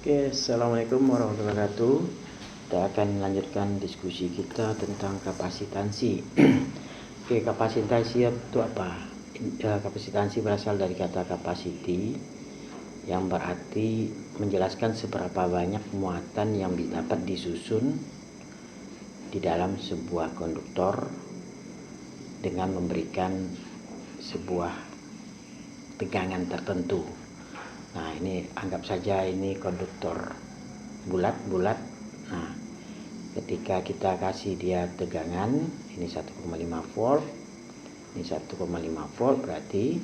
Oke, assalamualaikum warahmatullahi wabarakatuh. Kita akan melanjutkan diskusi kita tentang kapasitansi. Oke, kapasitansi itu apa? Kapasitansi berasal dari kata capacity yang berarti menjelaskan seberapa banyak muatan yang dapat disusun di dalam sebuah konduktor dengan memberikan sebuah tegangan tertentu. Nah, ini anggap saja ini konduktor bulat. Nah, ketika kita kasih dia tegangan ini 1,5 volt, ini 1,5 volt, berarti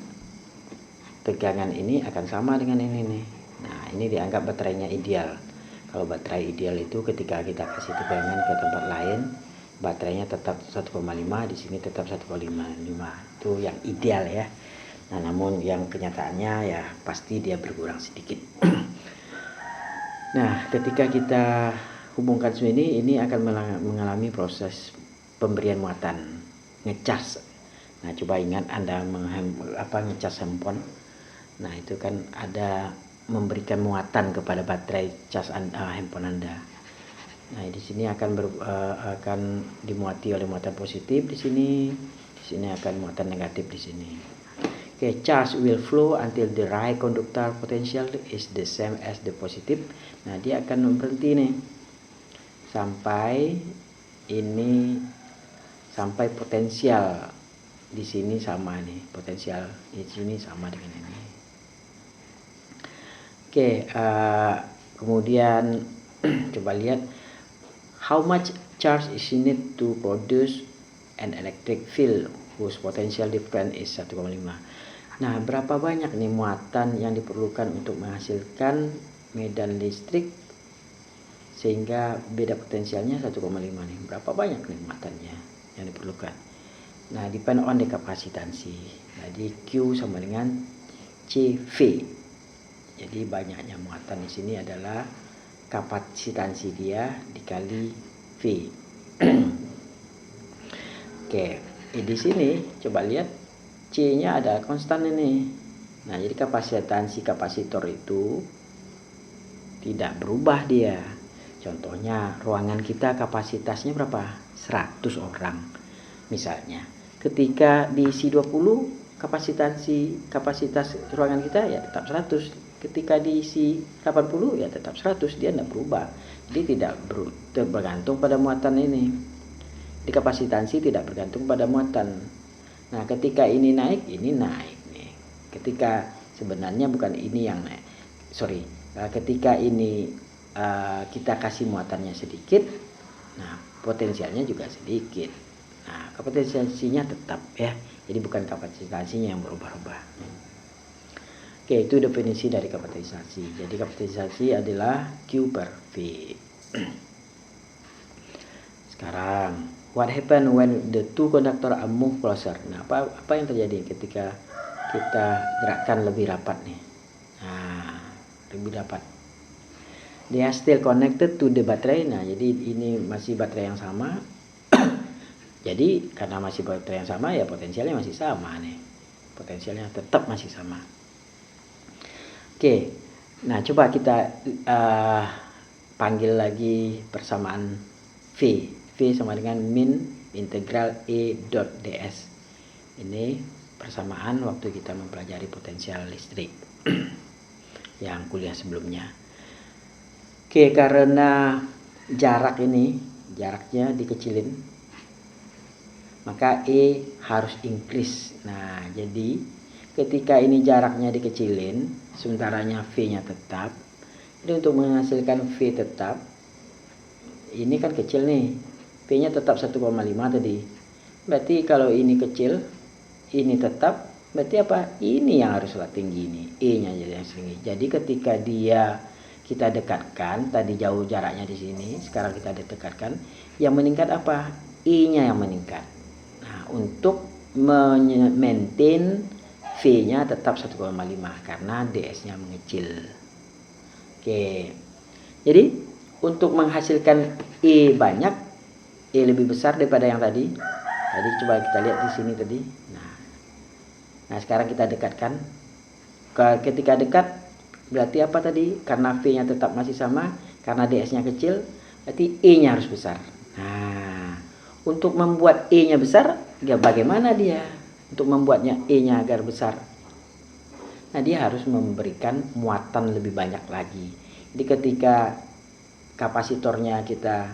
tegangan ini akan sama dengan ini nih. Nah, ini dianggap baterainya ideal. Kalau baterai ideal itu ketika kita kasih tegangan ke tempat lain, baterainya tetap 1,5, di sini tetap 1,5. Itu yang ideal ya. Nah, namun yang kenyataannya ya pasti dia berkurang sedikit. Nah, ketika kita hubungkan semua ini akan mengalami proses pemberian muatan, ngecas. Nah, coba ingat Anda ngecas handphone. Nah, itu kan ada memberikan muatan kepada baterai cas handphone Anda. Nah, di sini akan dimuati oleh muatan positif di sini akan muatan negatif di sini. Okay, charge will flow until the right conductor potential is the same as the positive. Nah, dia akan berhenti nih sampai potensial di sini sama nih, potensial di sini sama dengan ini. Oke, kemudian coba lihat how much charge is needed to produce an electric field whose potential difference is 1,5. Nah, berapa banyak nih muatan yang diperlukan untuk menghasilkan medan listrik sehingga beda potensialnya 1,5 nih. Berapa banyak nih muatannya yang diperlukan? Nah, depend on the kapasitansi. Jadi Q sama dengan CV. Jadi banyaknya muatan di sini adalah kapasitansi dia dikali V. Oke, di sini coba lihat C-nya ada konstan ini. Nah, jadi kapasitansi kapasitor itu tidak berubah dia. Contohnya, ruangan kita kapasitasnya berapa? 100 orang. Misalnya, ketika diisi 20, kapasitas ruangan kita ya tetap 100. Ketika diisi 80 ya tetap 100, dia tidak berubah. Jadi tidak bergantung pada muatan ini. Di kapasitansi tidak bergantung pada muatan. Nah, ketika ini naik nih. Ketika sebenarnya bukan ini yang naik. Ketika ini kita kasih muatannya sedikit, nah potensialnya juga sedikit. Nah, kapasitansinya tetap ya. Jadi bukan kapasitansinya yang berubah-ubah. Oke, itu definisi dari kapasitansi. Jadi kapasitansi adalah Q per V. Sekarang, what happen when the two conductor are moved closer? Nah, apa yang terjadi ketika kita gerakkan lebih rapat nih? Nah, lebih rapat. They are still connected to the battery. Nah, jadi ini masih baterai yang sama. Jadi karena masih baterai yang sama ya potensialnya masih sama nih. Potensialnya tetap masih sama. Oke. Nah, coba kita panggil lagi persamaan V. V sama dengan min integral E dot ds. Ini persamaan waktu kita mempelajari potensial listrik yang kuliah sebelumnya. Oke, karena jaraknya dikecilin, maka E harus increase. Nah, jadi ketika ini jaraknya dikecilin, sementaranya V-nya tetap. Jadi untuk menghasilkan V tetap, ini kan kecil nih, V-nya tetap 1,5 tadi. Berarti kalau ini kecil, ini tetap, berarti apa? Ini yang haruslah tinggi nih, E-nya jadi yang tinggi. Jadi ketika kita dekatkan, tadi jauh jaraknya di sini, sekarang kita dekatkan, yang meningkat apa? E-nya yang meningkat. Nah, untuk maintain V-nya tetap 1,5 karena ds-nya mengecil. Oke. Jadi untuk menghasilkan E banyak, E lebih besar daripada yang tadi. Tadi coba kita lihat di sini tadi. Nah, sekarang kita dekatkan. Ketika dekat Berarti apa tadi? Karena V-nya tetap masih sama, karena ds-nya kecil, berarti E-nya harus besar. Nah, untuk membuat E-nya besar, ya bagaimana dia? Untuk membuatnya E-nya agar besar. Nah, dia harus memberikan muatan lebih banyak lagi. Jadi ketika kapasitornya kita,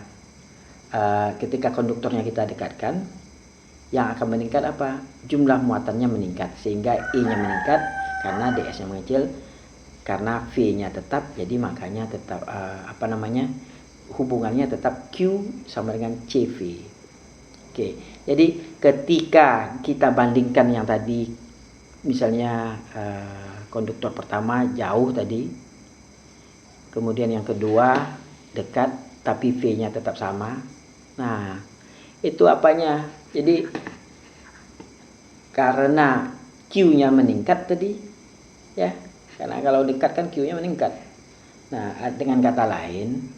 ketika konduktornya kita dekatkan, yang akan meningkat apa? Jumlah muatannya meningkat, sehingga E-nya meningkat karena ds-nya mengecil, karena V-nya tetap, jadi makanya tetap hubungannya tetap Q sama dengan CV. Oke, jadi ketika kita bandingkan yang tadi, misalnya konduktor pertama jauh tadi, kemudian yang kedua dekat tapi V-nya tetap sama. Nah, itu apanya? Jadi karena Q-nya meningkat tadi, ya, karena kalau dekat kan Q-nya meningkat. Nah, dengan kata lain,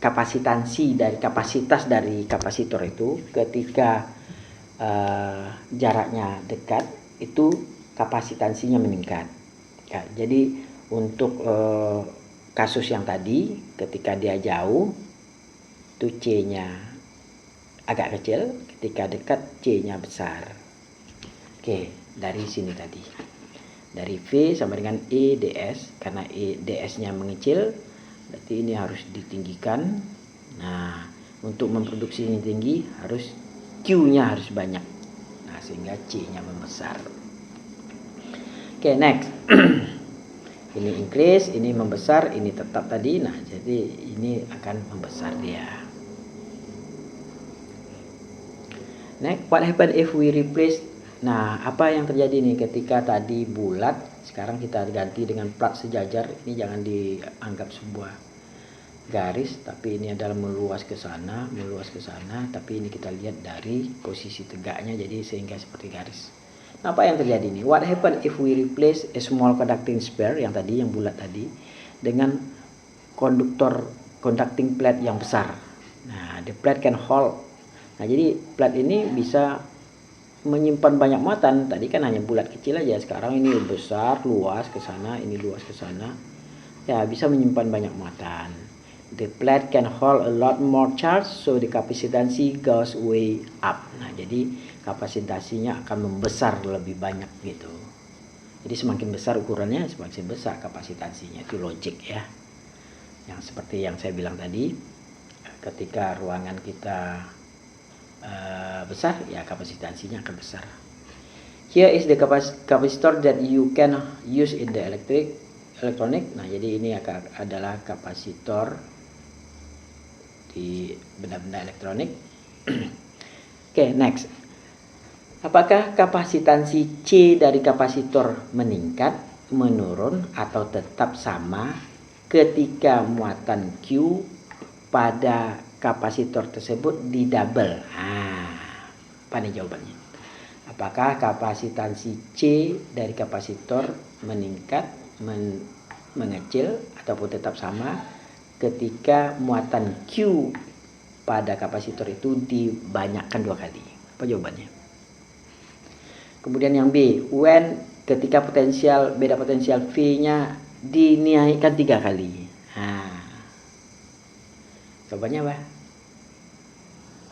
kapasitansi dari kapasitas dari kapasitor itu ketika jaraknya dekat itu kapasitansinya meningkat. Ya, jadi untuk kasus yang tadi ketika dia jauh itu C-nya agak kecil, ketika dekat C-nya besar. Oke, dari sini tadi. Dari V sama dengan E ds, karena E ds-nya mengecil, berarti ini harus ditinggikan. Nah, untuk memproduksi ini tinggi harus Q-nya harus banyak. Nah, sehingga C-nya membesar. Oke, next. Ini increase, ini membesar, ini tetap tadi. Nah, jadi ini akan membesar dia. Next, what happen if we replace? Nah, apa yang terjadi nih ketika tadi bulat, sekarang kita ganti dengan plat sejajar. Ini jangan dianggap sebuah garis, tapi ini adalah meluas ke sana, tapi ini kita lihat dari posisi tegaknya, jadi sehingga seperti garis. Nah, apa yang terjadi nih? What happen if we replace a small conducting sphere yang tadi, yang bulat tadi, dengan conducting plate yang besar. Nah, the plate can hold. Nah, jadi plate ini bisa menyimpan banyak muatan. Tadi kan hanya bulat kecil aja, sekarang ini besar, luas ke sana, ini luas ke sana. Ya, bisa menyimpan banyak muatan. The plate can hold a lot more charge, so the capacitance goes way up. Nah, jadi kapasitasinya akan membesar lebih banyak gitu. Jadi semakin besar ukurannya, semakin besar kapasitansinya. Itu logik ya. Yang seperti yang saya bilang tadi, ketika ruangan kita besar, ya kapasitansinya akan besar. Here is the capacitor that you can use in the electronic. Nah, jadi ini adalah kapasitor di benda-benda elektronik. Oke, next. Apakah kapasitansi C dari kapasitor meningkat, menurun, atau tetap sama ketika muatan Q pada kapasitor tersebut di double? Apa nih jawabannya? Apakah kapasitansi C dari kapasitor meningkat, mengecil, ataupun tetap sama ketika muatan Q pada kapasitor itu dibanyakkan 2 kali? Apa jawabannya? Kemudian yang B, when ketika beda potensial V-nya dinaikkan 3 kali. Jawabannya apa?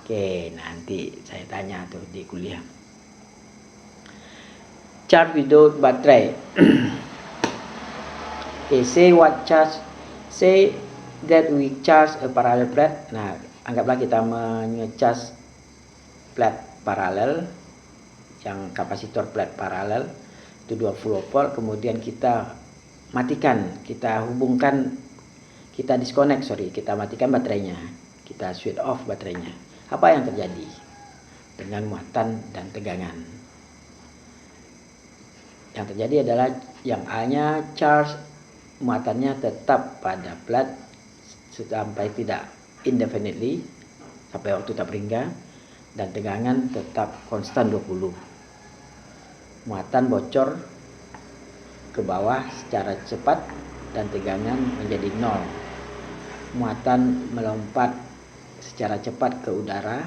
Oke, nanti saya tanya tuh di kuliah. Charge without baterai. Okay, say that we charge a parallel plate. Nah, anggaplah kita mengecas plate paralel, yang kapasitor plate paralel itu 20 volt, kemudian kita matikan, kita matikan baterainya, kita switch off baterainya. Apa yang terjadi dengan muatan dan tegangan? Yang terjadi adalah yang A-nya charge, muatannya tetap pada plate sampai tidak indefinitely, sampai waktu tak berhingga, dan tegangan tetap konstan 20. Muatan bocor ke bawah secara cepat dan tegangan menjadi 0. Muatan melompat secara cepat ke udara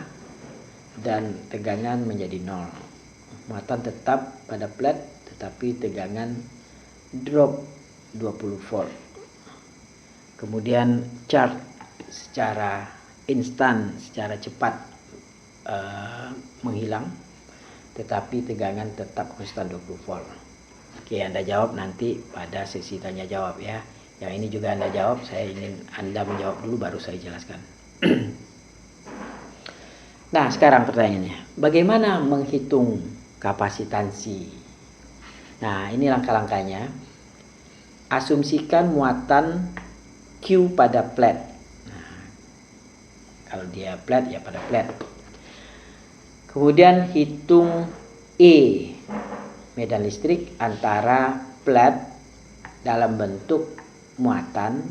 dan tegangan menjadi 0. Muatan tetap pada plate tetapi tegangan drop 20 volt. Kemudian charge secara instan, secara cepat menghilang, tetapi tegangan tetap konstan 20 volt. Oke, Anda jawab nanti pada sesi tanya jawab ya. Yang ini juga Anda jawab, saya ingin Anda menjawab dulu baru saya jelaskan. Nah, sekarang pertanyaannya, bagaimana menghitung kapasitansi? Nah, ini langkah-langkahnya. Asumsikan muatan Q pada plate. Nah, kalau dia plate ya pada plate. Kemudian hitung E, medan listrik antara plate dalam bentuk muatan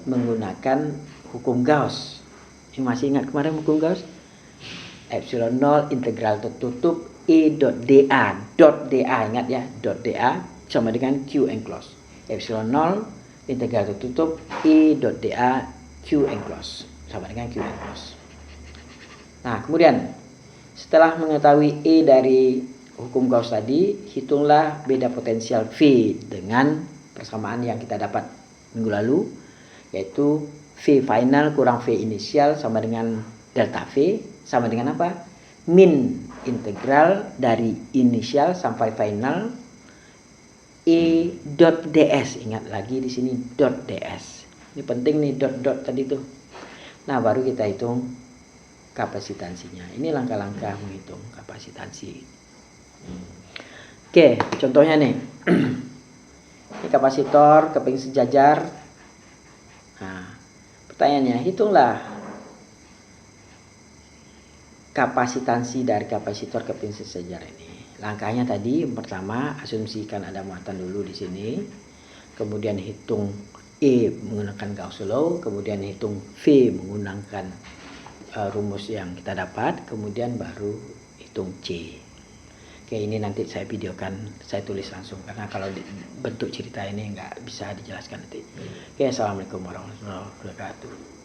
menggunakan hukum Gauss. Ini masih ingat kemarin hukum Gauss? Epsilon 0 integral tertutup E dot dA. Dot dA, ingat ya, dot dA sama dengan Q enclosed. Epsilon 0 integral tertutup E dot dA Q enclosed sama dengan Q enclosed. Nah, kemudian setelah mengetahui E dari hukum Gauss tadi, hitunglah beda potensial V dengan persamaan yang kita dapat minggu lalu, yaitu V final kurang V inisial sama dengan delta V, sama dengan apa? Min integral dari inisial sampai final E dot ds. Ingat lagi di sini dot ds. Ini penting nih dot tadi tuh. Nah, baru kita hitung kapasitansinya. Ini langkah-langkah menghitung kapasitansi. Oke, contohnya nih. Ini kapasitor keping sejajar. Nah, pertanyaannya, hitunglah kapasitansi dari kapasitor keping sejajar ini. Langkahnya tadi, yang pertama asumsikan ada muatan dulu di sini, kemudian hitung E menggunakan Gauss law, kemudian hitung V menggunakan rumus yang kita dapat, kemudian baru hitung C. Oke, ini nanti saya videokan, saya tulis langsung karena kalau bentuk cerita ini nggak bisa dijelaskan nanti. Oke, assalamualaikum warahmatullahi wabarakatuh.